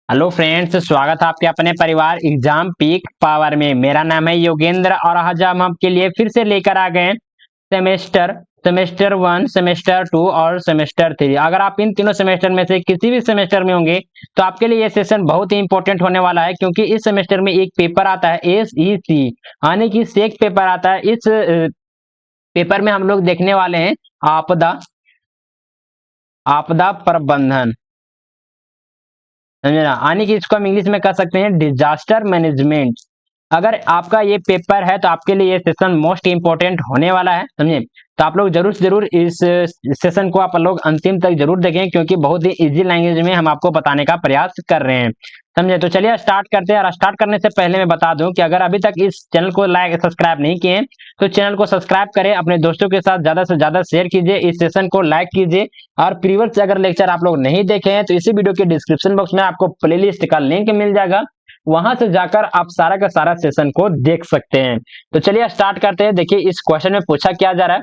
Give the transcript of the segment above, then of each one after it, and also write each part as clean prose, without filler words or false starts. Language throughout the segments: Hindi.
हेलो फ्रेंड्स, स्वागत है आपके अपने परिवार एग्जाम पीक पावर में। मेरा नाम है योगेंद्र और आज हम आपके लिए फिर से लेकर आ गए हैं सेमेस्टर सेमेस्टर 1, सेमेस्टर 2 और सेमेस्टर 3। अगर आप इन तीनों सेमेस्टर में से किसी भी सेमेस्टर में होंगे तो आपके लिए ये सेशन बहुत ही इंपॉर्टेंट होने वाला है, क्योंकि इस सेमेस्टर में एक पेपर आता है SEC यानी कि सेक पेपर आता है। इस पेपर में हम लोग देखने वाले हैं आपदा आपदा प्रबंधन, समझे ना। यानी कि इसको हम इंग्लिश में कह सकते हैं डिजास्टर मैनेजमेंट। अगर आपका ये पेपर है तो आपके लिए ये सेशन मोस्ट इंपॉर्टेंट होने वाला है, समझे। तो आप लोग जरूर से जरूर इस सेशन को आप लोग अंतिम तक जरूर देखें, क्योंकि बहुत ही इजी लैंग्वेज में हम आपको बताने का प्रयास कर रहे हैं, समझे। तो चलिए स्टार्ट करते हैं। और स्टार्ट करने से पहले मैं बता दूं कि अगर अभी तक इस चैनल को लाइक सब्सक्राइब नहीं किए तो चैनल को सब्सक्राइब करें, अपने दोस्तों के साथ ज्यादा से ज्यादा शेयर कीजिए, इस सेशन को लाइक कीजिए। और प्रीवियस अगर लेक्चर आप लोग नहीं देखे हैं तो इसी वीडियो के डिस्क्रिप्शन बॉक्स में आपको प्लेलिस्ट का लिंक मिल जाएगा, वहां से जाकर आप सारा का सारा सेशन को देख सकते हैं। तो चलिए स्टार्ट करते हैं। देखिए इस क्वेश्चन में पूछा क्या जा रहा है।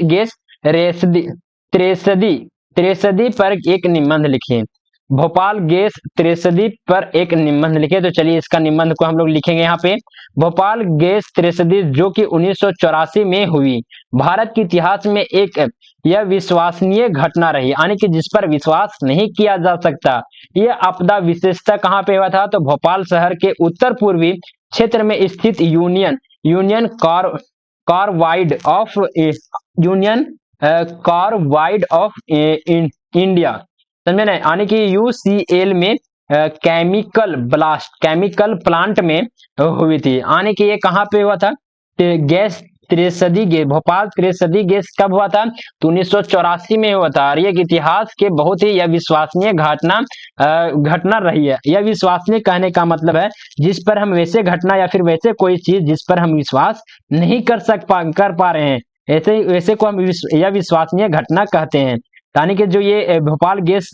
गैस रेसदी त्रेसदी त्रेसदी पर एक निबंध लिखिए। भोपाल गैस त्रेसदी पर एक निबंध लिखे। तो चलिए इसका निबंध को हम लोग लिखेंगे यहाँ पे। भोपाल गैस त्रेसदी जो कि 1984 में हुई, भारत के इतिहास में एक यह विश्वसनीय घटना रही, यानी कि जिस पर विश्वास नहीं किया जा सकता। यह आपदा विशेषता कहाँ पे हुआ था? तो भोपाल शहर के उत्तर पूर्वी क्षेत्र में स्थित union carbide of union carbide of India, समझे ना। यानी कि UCL में केमिकल प्लांट में हुई थी। यानी कि ये कहाँ पे हुआ था? गैस त्रिसदी गैस, भोपाल त्रिसदी गैस कब हुआ था? तो 1984 में हुआ था। और ये इतिहास के बहुत ही अविश्वसनीय घटना रही है। यह विश्वसनीय कहने का मतलब है जिस पर हम वैसे घटना या फिर वैसे कोई चीज जिस पर हम विश्वास नहीं कर पा रहे हैं, ऐसे वैसे को हम यह विश्वसनीय घटना कहते हैं। यानी कि जो ये भोपाल गैस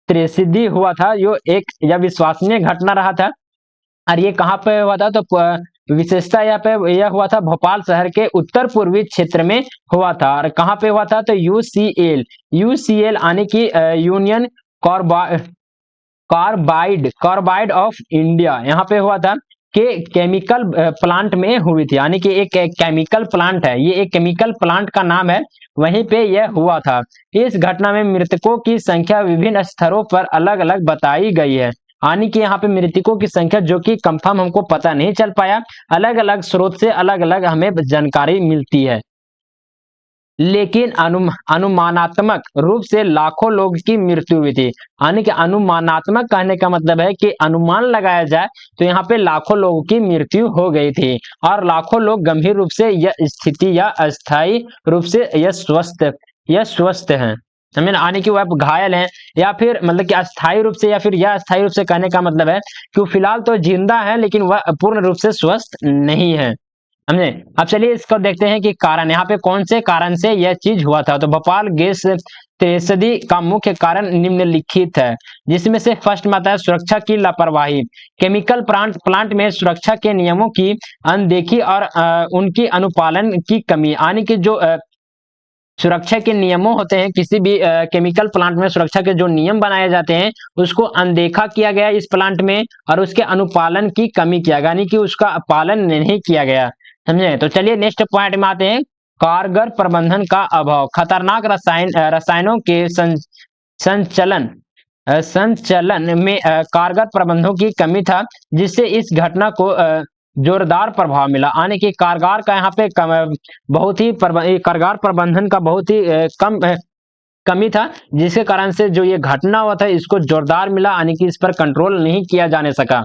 त्रिसदी हुआ था, यो एक यह विश्वसनीय घटना रहा था। और ये कहाँ पे हुआ था? तो विशेषता यहाँ पे यह हुआ था भोपाल शहर के उत्तर पूर्वी क्षेत्र में हुआ था। और कहाँ पे हुआ था? तो यूसीएल यानी कि यूनियन कार्बाइड ऑफ इंडिया, यहाँ पे हुआ था कि केमिकल प्लांट में हुई थी। यानी कि एक केमिकल प्लांट है, ये एक केमिकल प्लांट का नाम है, वहीं पे यह हुआ था। इस घटना में मृतकों की संख्या विभिन्न स्तरों पर अलग अलग बताई गई है। यानी कि यहाँ पे मृतकों की संख्या जो कि कंफर्म हमको पता नहीं चल पाया, अलग अलग स्रोत से अलग अलग हमें जानकारी मिलती है। लेकिन अनुमानात्मक रूप से लाखों लोग की मृत्यु हुई थी। यानी कि अनुमानात्मक कहने का मतलब है कि अनुमान लगाया जाए तो यहाँ पे लाखों लोगों की मृत्यु हो गई थी, और लाखों लोग गंभीर रूप से यह स्थिति या अस्थायी रूप से यह स्वस्थ हैं, समझे ना। यानी कि वह घायल हैं, या फिर मतलब कि अस्थायी रूप से, या फिर यह अस्थायी रूप से कहने का मतलब है कि फिलहाल तो जिंदा है लेकिन वह पूर्ण रूप से स्वस्थ नहीं है, समझे। अब चलिए इसको देखते हैं कि कारण, यहाँ पे कौन से कारण से यह चीज हुआ था। तो भोपाल गैस त्रिसदी का मुख्य कारण निम्नलिखित है, जिसमें से फर्स्ट में आता है सुरक्षा की लापरवाही। केमिकल प्लांट में सुरक्षा के नियमों की अनदेखी और उनकी अनुपालन की कमी। यानी कि जो सुरक्षा के नियमों होते हैं, किसी भी केमिकल प्लांट में सुरक्षा के जो नियम बनाए जाते हैं उसको अनदेखा किया गया इस प्लांट में, और उसके अनुपालन की कमी किया गया, यानी कि उसका पालन नहीं किया गया, समझे। तो चलिए नेक्स्ट पॉइंट में आते हैं। कारगर प्रबंधन का अभाव, खतरनाक रसायनों के संचलन में कारगर प्रबंधों की कमी था, जिससे इस घटना को जोरदार प्रभाव मिला। यानी कि कारगर का यहाँ पे बहुत ही कारगर प्रबंधन का बहुत ही कमी था, जिसके कारण से जो ये घटना हुआ था इसको जोरदार मिला, यानी कि इस पर कंट्रोल नहीं किया जाने सका।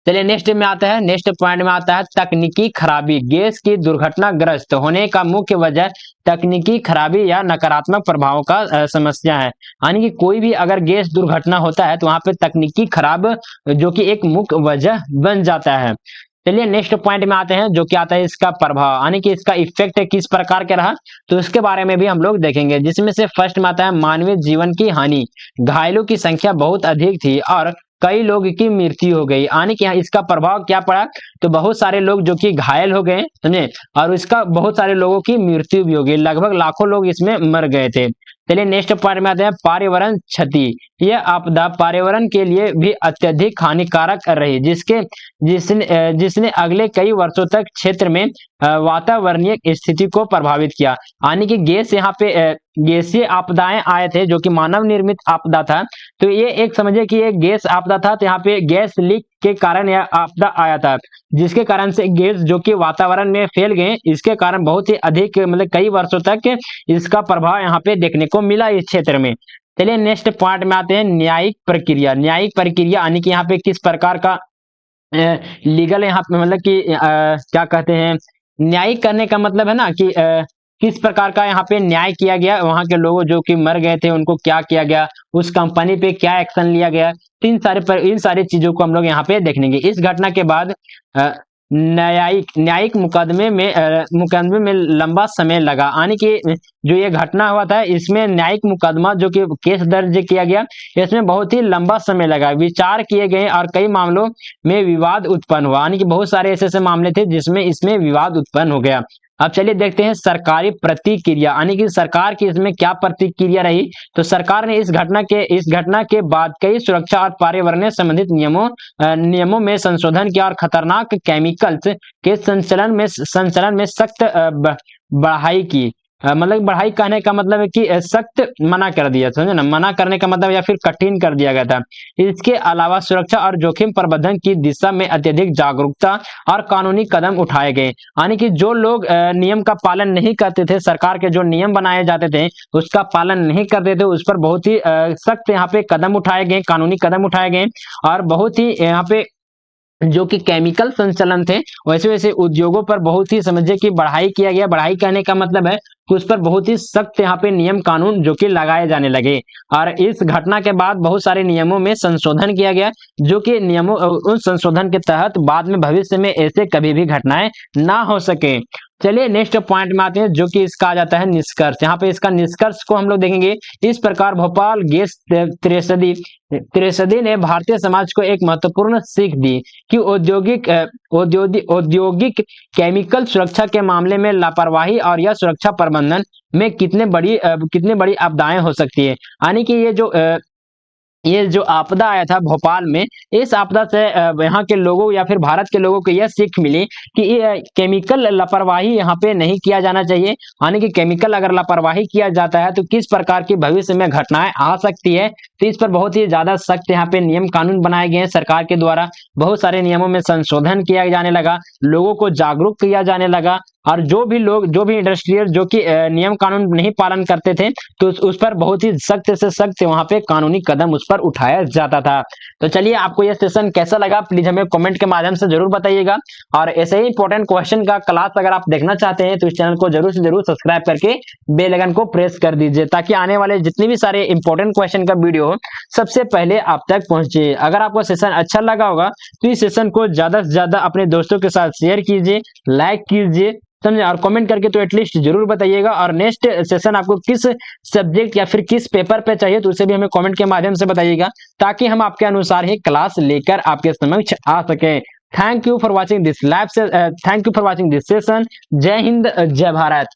चलिए नेक्स्ट में आता है, नेक्स्ट पॉइंट में आता है तकनीकी खराबी। गैस की दुर्घटनाग्रस्त होने का मुख्य वजह तकनीकी खराबी या नकारात्मक प्रभावों का समस्या है। यानी कि कोई भी अगर गैस दुर्घटना होता है तो वहां पे तकनीकी खराब जो कि एक मुख्य वजह बन जाता है। चलिए नेक्स्ट पॉइंट में आते हैं, जो कि आता है इसका प्रभाव, यानी कि इसका इफेक्ट किस प्रकार का रहा, तो इसके बारे में भी हम लोग देखेंगे। जिसमें से फर्स्ट में आता है मानवीय जीवन की हानि। घायलों की संख्या बहुत अधिक थी और कई लोगों की मृत्यु हो गई। यानी कि इसका प्रभाव क्या पड़ा, तो बहुत सारे लोग जो कि घायल हो गए, समझे, और इसका बहुत सारे लोगों की मृत्यु भी हो गई, लगभग लाखों लोग इसमें मर गए थे। चलिए नेक्स्ट पॉइंट में आते हैं, पर्यावरण क्षति। यह आपदा पर्यावरण के लिए भी अत्यधिक हानिकारक रही, जिसने अगले कई वर्षों तक क्षेत्र में वातावरणीय स्थिति को प्रभावित किया। यानी कि गैस यहाँ पे गैसीय आपदाएं आए थे जो कि मानव निर्मित आपदा था। तो ये एक समझिए कि ये गैस आपदा था, तो यहाँ पे गैस लीक के कारण यह आपदा आया था, जिसके कारण से गैस जो कि वातावरण में फैल गए, इसके कारण बहुत ही अधिक मतलब कई वर्षों तक इसका प्रभाव यहाँ पे देखने को मिला इस क्षेत्र में। चलिए नेक्स्ट पॉइंट में आते हैं, न्यायिक प्रक्रिया। न्यायिक प्रक्रिया यानी कि यहाँ पे किस प्रकार का लीगल यहाँ पे मतलब कि क्या कहते हैं, न्यायिक करने का मतलब है ना कि किस प्रकार का यहाँ पे न्याय किया गया, वहां के लोगों जो कि मर गए थे उनको क्या किया गया, उस कंपनी पे क्या एक्शन लिया गया, तो इन सारी चीजों को हम लोग यहाँ पे देखेंगे। इस घटना के बाद न्यायिक मुकदमे में लंबा समय लगा। यानी कि जो ये घटना हुआ था इसमें न्यायिक मुकदमा जो कि केस दर्ज किया गया, इसमें बहुत ही लंबा समय लगा, विचार किए गए और कई मामलों में विवाद उत्पन्न हुआ। यानी कि बहुत सारे ऐसे ऐसे मामले थे जिसमें इसमें विवाद उत्पन्न हो गया। अब चलिए देखते हैं सरकारी प्रतिक्रिया, यानी कि सरकार की इसमें क्या प्रतिक्रिया रही। तो सरकार ने इस घटना के बाद कई सुरक्षा और पर्यावरण संबंधित नियमों में संशोधन किया और खतरनाक केमिकल्स के संचलन में सख्त बढ़ाई की। मतलब बढ़ाई कहने का मतलब है कि सख्त मना कर दिया, समझे ना, मना करने का मतलब या फिर कठिन कर दिया गया था। इसके अलावा सुरक्षा और जोखिम प्रबंधन की दिशा में अत्यधिक जागरूकता और कानूनी कदम उठाए गए। यानी कि जो लोग नियम का पालन नहीं करते थे, सरकार के जो नियम बनाए जाते थे उसका पालन नहीं करते थे, उस पर बहुत ही सख्त यहाँ पे कदम उठाए गए, कानूनी कदम उठाए गए। और बहुत ही यहाँ पे जो कि केमिकल संचलन थे वैसे वैसे उद्योगों पर बहुत ही समझिए कि बढ़ाई किया गया। बढ़ाई कहने का मतलब है कि उस पर बहुत ही सख्त यहाँ पे नियम कानून जो कि लगाए जाने लगे। और इस घटना के बाद बहुत सारे नियमों में संशोधन किया गया, जो कि नियमों उन संशोधन के तहत बाद में भविष्य में ऐसे कभी भी घटनाएं ना हो सके। चलिए नेक्स्ट पॉइंट में आते हैं, जो कि इसका आ जाता है निष्कर्ष। यहाँ पे इसका निष्कर्ष को हम लोग देखेंगे। इस प्रकार भोपाल गैस त्रैसदी ने भारतीय समाज को एक महत्वपूर्ण सीख दी कि औद्योगिक केमिकल सुरक्षा के मामले में लापरवाही और यह सुरक्षा प्रबंधन में कितने बड़ी आपदाएं हो सकती है। यानी कि ये जो आपदा आया था भोपाल में, इस आपदा से यहाँ के लोगों या फिर भारत के लोगों को यह सीख मिली कि ये केमिकल लापरवाही यहाँ पे नहीं किया जाना चाहिए। यानी कि केमिकल अगर लापरवाही किया जाता है तो किस प्रकार की भविष्य में घटनाएं आ सकती है। तो इस पर बहुत ही ज्यादा सख्त यहाँ पे नियम कानून बनाए गए हैं सरकार के द्वारा। बहुत सारे नियमों में संशोधन किया जाने लगा, लोगों को जागरूक किया जाने लगा, और जो भी इंडस्ट्रियल जो कि नियम कानून नहीं पालन करते थे तो उस पर बहुत ही सख्त से सख्त वहां पे कानूनी कदम उस पर उठाया जाता था। तो चलिए आपको यह सेशन कैसा लगा प्लीज हमें कमेंट के माध्यम से जरूर बताइएगा। और ऐसे ही इंपॉर्टेंट क्वेश्चन का क्लास अगर आप देखना चाहते हैं तो इस चैनल को जरूर से जरूर सब्सक्राइब करके बेल आइकन को प्रेस कर दीजिए, ताकि आने वाले जितने भी सारे इंपॉर्टेंट क्वेश्चन का वीडियो हो सबसे पहले आप तक पहुंचे। अगर आपको सेशन अच्छा लगा होगा तो इस सेशन को ज्यादा से ज्यादा अपने दोस्तों के साथ शेयर कीजिए, लाइक कीजिए, समझे, और कमेंट करके तो एटलीस्ट जरूर बताइएगा। और नेक्स्ट सेशन आपको किस सब्जेक्ट या फिर किस पेपर पे चाहिए तो उसे भी हमें कमेंट के माध्यम से बताइएगा, ताकि हम आपके अनुसार ही क्लास लेकर आपके समक्ष आ सके। Thank you for watching this session. जय हिंद, जय भारत।